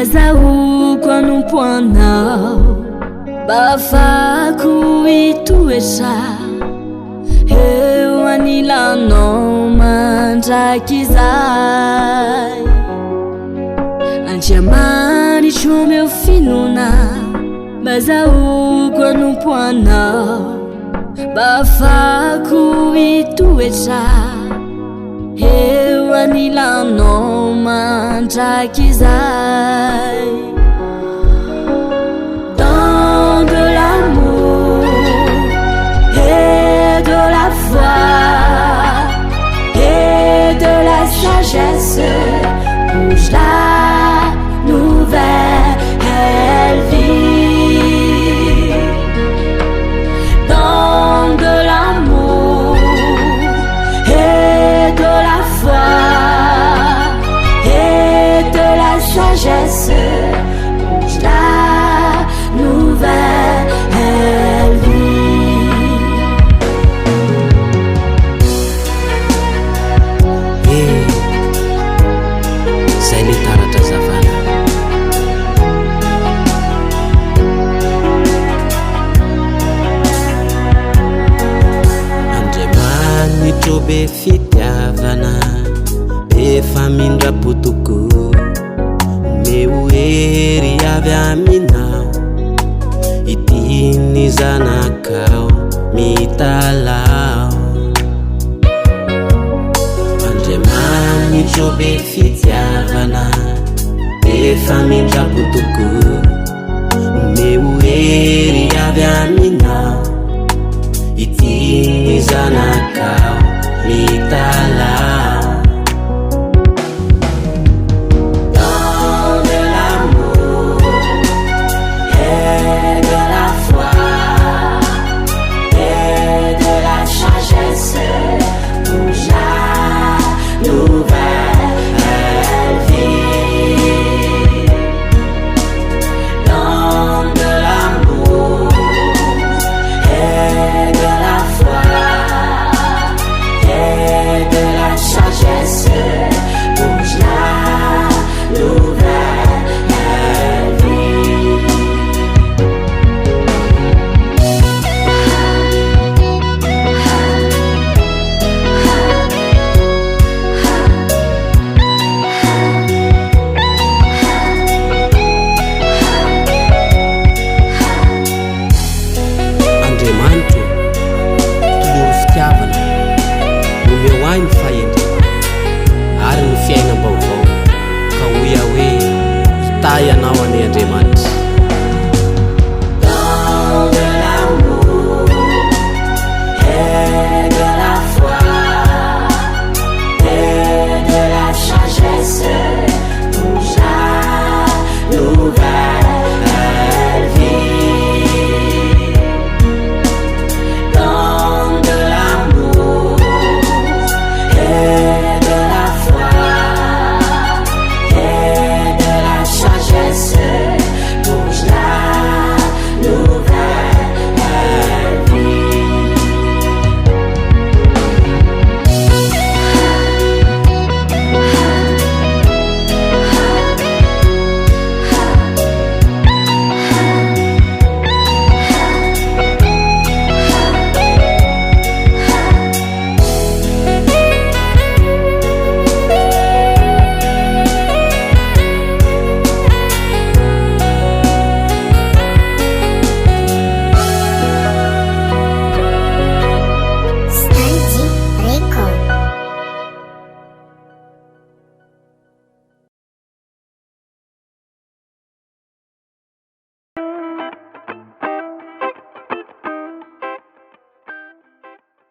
Mazahoako anompoanao bafako itoetra eo anilanao mandraky izay Andriamanitro meu finona Mazahoako anompoanao bafako itoetra eo anilanao mandraky izay Dans de l'amour et de la foi et de la sagesse bouge la nouvelle vie Dans de l'amour et de la foi et de la sagesse bouge la nouvelle vie Zay le taratra zavana Andriamanitro be fitiavana efa mindrapotoko omeo hery avy aminao itiny zanakao mitalao Andriamanitro be fitiavana efa mindrapotoko omeo hery avy aminao itiny zanakao mitalao Ary ny fiainam-baovao ka hoia hoe ita ianao any Andriamanitra